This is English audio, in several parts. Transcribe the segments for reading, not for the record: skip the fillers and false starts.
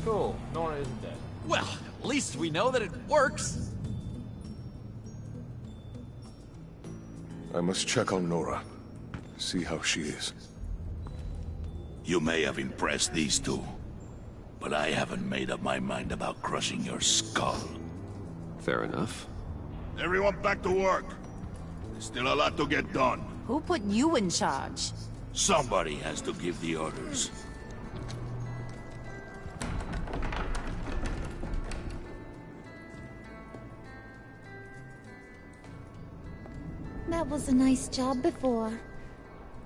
Cool. Nora isn't dead. Well, at least we know that it works. I must check on Nora. See how she is. You may have impressed these two, but I haven't made up my mind about crushing your skull. Fair enough. Everyone back to work. There's still a lot to get done. Who put you in charge? Somebody has to give the orders. That was a nice job before.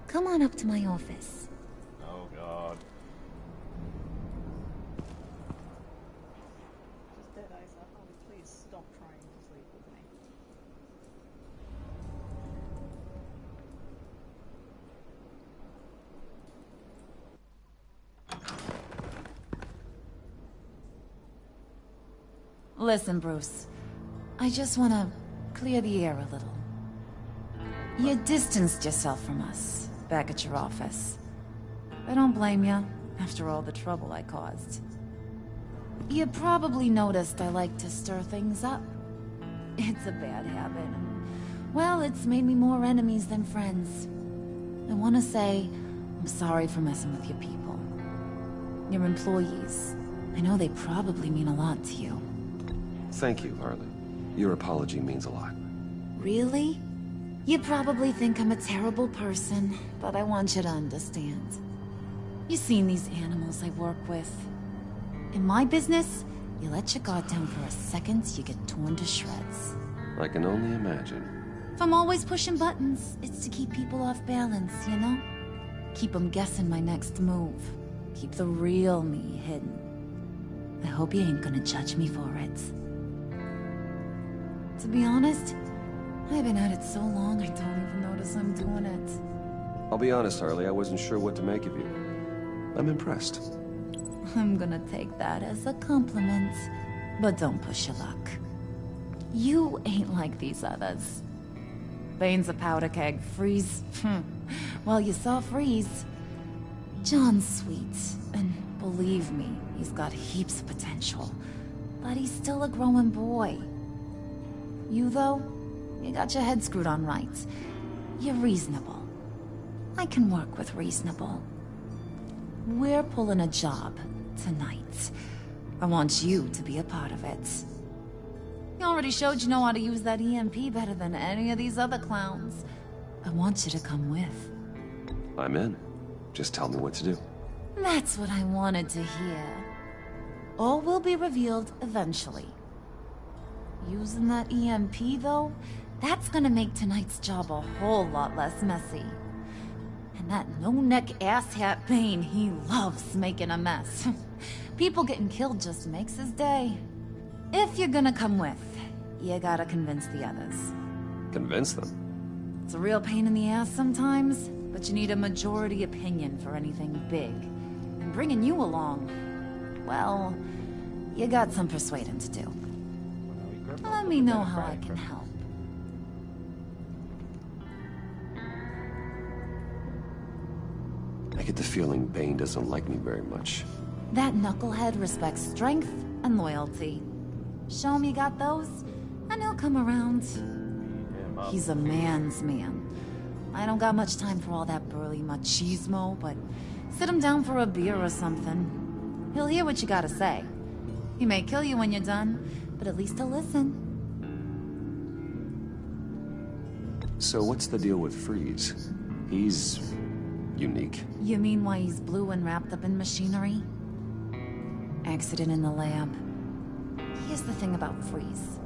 Come on up to my office. Oh god. Just dead eyes up. Oh, please stop trying to sleep with me. Listen, Bruce. I just want to clear the air a little. You distanced yourself from us, back at your office. I don't blame you, after all the trouble I caused. You probably noticed I like to stir things up. It's a bad habit, and, well, it's made me more enemies than friends. I want to say, I'm sorry for messing with your people. Your employees. I know they probably mean a lot to you. Thank you, Harley. Your apology means a lot. Really? You probably think I'm a terrible person, but I want you to understand. You've seen these animals I work with. In my business, you let your guard down for a second, you get torn to shreds. I can only imagine. If I'm always pushing buttons, it's to keep people off balance, you know? Keep them guessing my next move. Keep the real me hidden. I hope you ain't gonna judge me for it. To be honest, I've been at it so long I don't even notice I'm doing it. I'll be honest, Harley, I wasn't sure what to make of you. I'm impressed. I'm gonna take that as a compliment, but don't push your luck. You ain't like these others. Bane's a powder keg, Freeze. Well, you saw Freeze. John's sweet, and believe me, he's got heaps of potential. But he's still a growing boy. You, though? You got your head screwed on right. You're reasonable. I can work with reasonable. We're pulling a job tonight. I want you to be a part of it. You already showed you know how to use that EMP better than any of these other clowns. I want you to come with. I'm in. Just tell me what to do. That's what I wanted to hear. All will be revealed eventually. Using that EMP, though, that's gonna make tonight's job a whole lot less messy. And that no-neck asshat Bane, he loves making a mess. People getting killed just makes his day. If you're gonna come with, you gotta convince the others. Convince them? It's a real pain in the ass sometimes, but you need a majority opinion for anything big. And bringing you along, well, you got some persuading to do. Let me know how I can help. I get the feeling Bane doesn't like me very much. That knucklehead respects strength and loyalty. Show him you got those, and he'll come around. He's a man's man. I don't got much time for all that burly machismo, but sit him down for a beer or something. He'll hear what you gotta say. He may kill you when you're done, but at least he'll listen. So what's the deal with Freeze? He's unique. You mean why he's blue and wrapped up in machinery? Accident in the lab. Here's the thing about Freeze.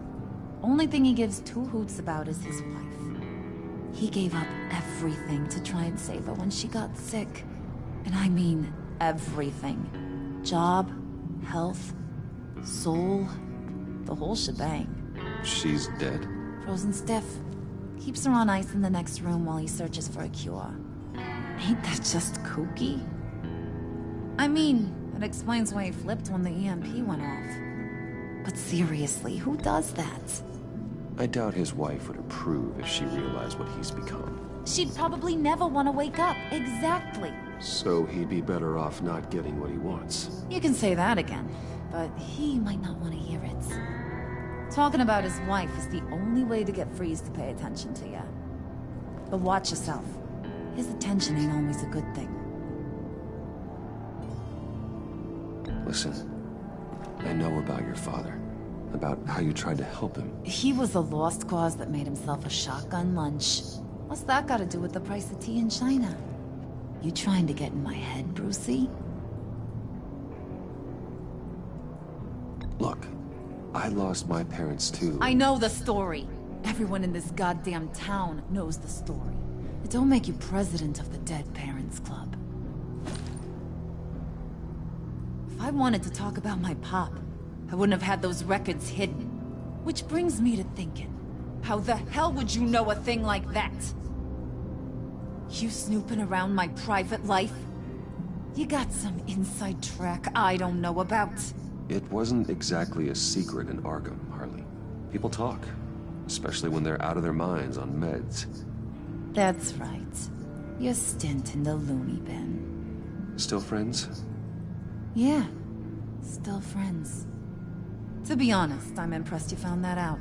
Only thing he gives two hoots about is his wife. He gave up everything to try and save her when she got sick. And I mean everything. Job, health, soul, the whole shebang. She's dead? Frozen stiff. Keeps her on ice in the next room while he searches for a cure. Ain't that just kooky? I mean, it explains why he flipped when the EMP went off. But seriously, who does that? I doubt his wife would approve if she realized what he's become. She'd probably never want to wake up. Exactly. So he'd be better off not getting what he wants. You can say that again, but he might not want to hear it. Talking about his wife is the only way to get Freeze to pay attention to you. But watch yourself. His attention ain't always a good thing. Listen, I know about your father. About how you tried to help him. He was a lost cause that made himself a shotgun lunch. What's that got to do with the price of tea in China? You trying to get in my head, Brucey? Look, I lost my parents too. I know the story. Everyone in this goddamn town knows the story. It don't make you president of the Dead Parents Club. If I wanted to talk about my pop, I wouldn't have had those records hidden. Which brings me to thinking, how the hell would you know a thing like that? You snooping around my private life? You got some inside track I don't know about. It wasn't exactly a secret in Arkham, Harley. People talk, especially when they're out of their minds on meds. That's right. Your stint in the loony bin. Still friends? Yeah, still friends. To be honest, I'm impressed you found that out.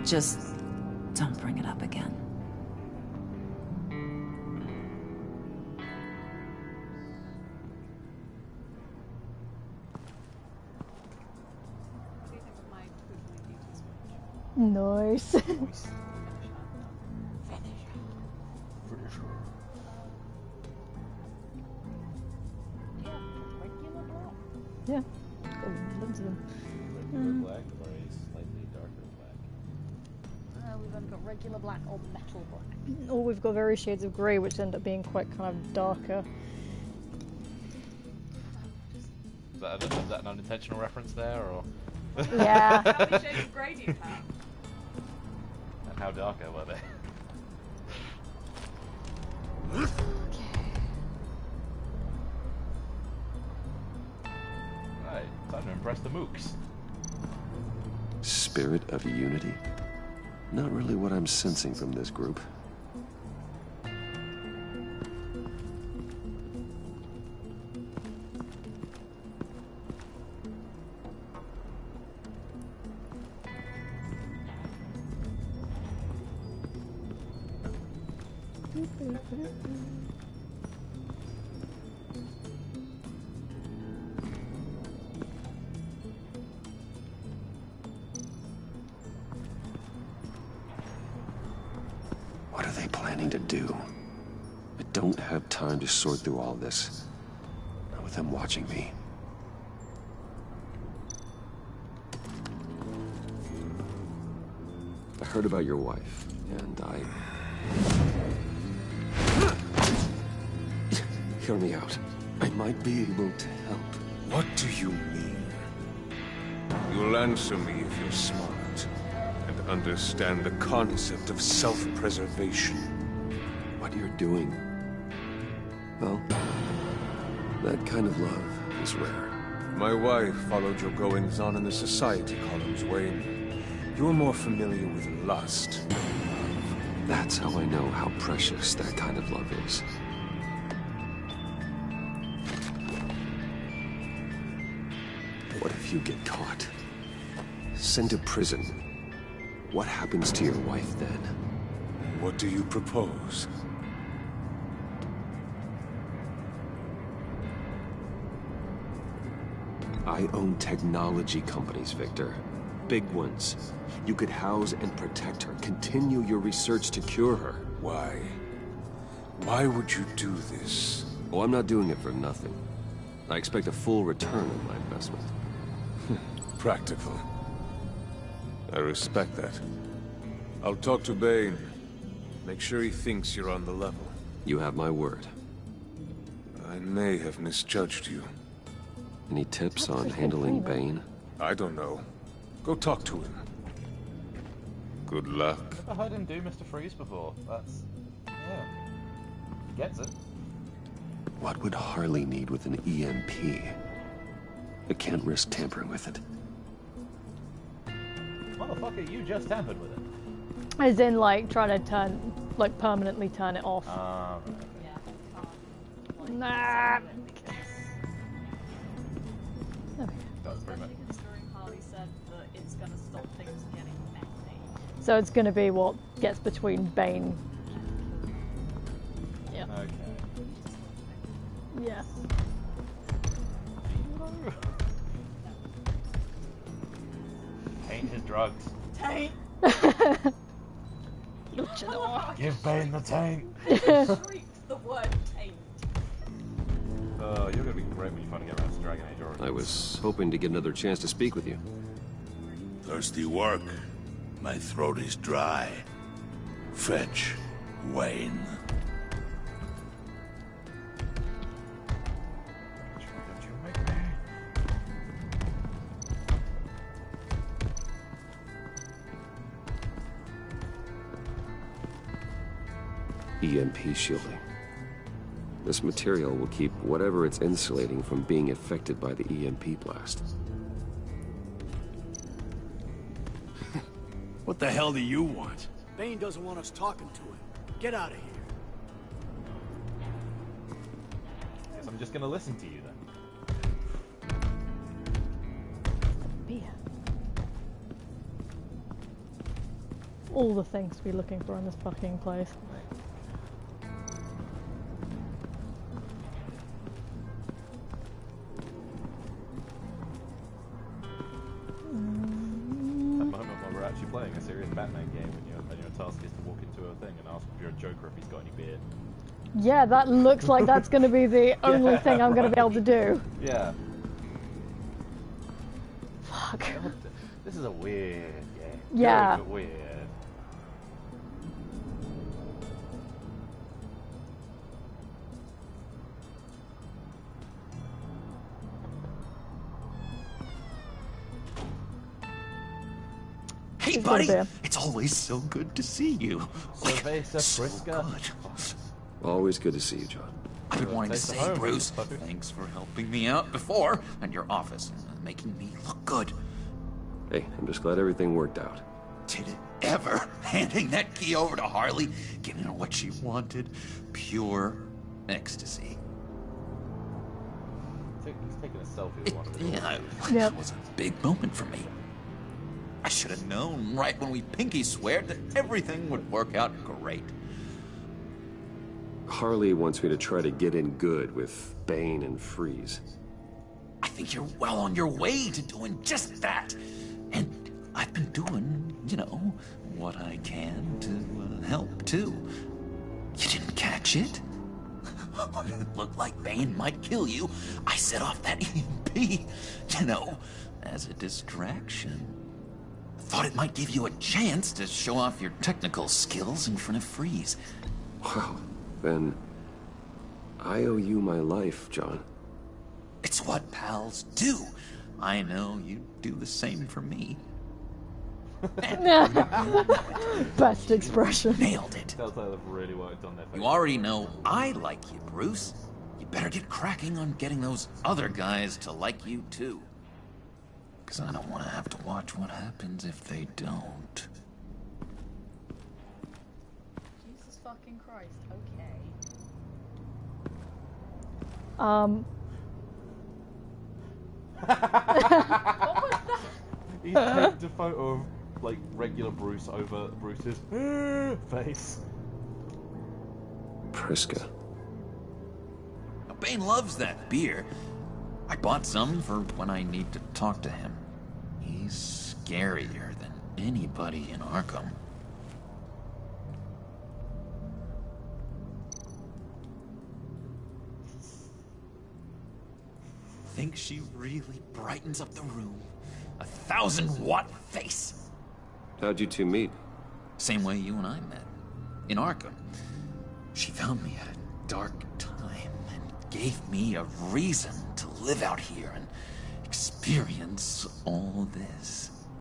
Just don't bring it up again. Nice. Yeah. Got loads of them. Regular black or a slightly darker black? We've either got regular black or metal black. Or we've got various shades of grey, which end up being quite kind of darker. Is that an unintentional reference there, or? Yeah. How many shades of grey do you have? And how darker were they? Right, time to impress the mooks. Spirit of unity? Not really what I'm sensing from this group. What are they planning to do? I don't have time to sort through all this. Not with them watching me. I heard about your wife, and Hear me out. I might be able to help. What do you mean? You'll answer me if you're smart and understand the concept of self-preservation. What you're doing, well, that kind of love is rare. My wife followed your goings-on in the society columns, Wayne. You're more familiar with lust. That's how I know how precious that kind of love is. What if you get caught? Sent to prison? What happens to your wife then? What do you propose? I own technology companies, Victor. Big ones. You could house and protect her, continue your research to cure her. Why? Why would you do this? Oh, I'm not doing it for nothing. I expect a full return on my investment. Practical. I respect that. I'll talk to Bane. Make sure he thinks you're on the level. You have my word. I may have misjudged you. Any tips on handling Bane? I don't know. Go talk to him. Good luck. Never heard him do Mr. Freeze before. That's... yeah. He gets it. What would Harley need with an EMP? I can't risk tampering with it. Motherfucker, you just tampered with it. As in, like, trying to turn, like, permanently turn it off. Right. Nah. That's pretty much. Considering Harley said that it's going to stop things getting messy. So it's going to be what gets between Bane. Yeah. Okay. Yeah. Taint his drugs. Taint! Give Bane the taint. Shrieked the word taint. You're gonna be great when you finally get around to Dragon Age Origins. I was hoping to get another chance to speak with you. Thirsty work. My throat is dry. Fetch Wayne. Don't you make me? EMP shielding. This material will keep whatever it's insulating from being affected by the EMP blast. What the hell do you want? Bane doesn't want us talking to him. Get out of here. Guess I'm just gonna listen to you then. Beer. All the things to be looking for in this fucking place. Actually playing a serious Batman game and your task is to walk into a thing and ask your Joker if he's got any beard. Yeah, that looks like that's going to be the only thing I'm going to be able to do. Yeah. Fuck. This is a weird game. Yeah. Very weird. Hey, He's buddy! got a beer. It's always so good to see you. Cerveza So Frisca. good. Always good to see you, John. I've been wanting to Face the say, home, Bruce, motherfucker. thanks for helping me out before and your office and making me look good. Hey, I'm just glad everything worked out. Did it ever? Handing that key over to Harley, giving her what she wanted, pure ecstasy. He's taking a selfie with one of his Yeah, orphans. Yep. it was a big moment for me. I should have known right when we pinky sweared that everything would work out great. Harley wants me to try to get in good with Bane and Freeze. I think you're well on your way to doing just that. And I've been doing, what I can to help, too. You didn't catch it? When it looked like Bane might kill you, I set off that EMP, as a distraction. Thought it might give you a chance to show off your technical skills in front of Freeze. Wow, then I owe you my life, John. It's what pals do. I know you do the same for me. Best expression. Nailed it. Tells how they've really worked on their face. You already know I like you, Bruce. You better get cracking on getting those other guys to like you, too. Because I don't want to have to watch what happens if they don't. Jesus fucking Christ, okay. He's taped a photo of regular Bruce over Bruce's face. Priska. Now, Bane loves that beer. I bought some for when I need to talk to him. He's scarier than anybody in Arkham. Think she really brightens up the room? 1,000-watt face. How'd you two meet? Same way you and I met. In Arkham. She found me at a dark time and gave me a reason to live out here and experience all this.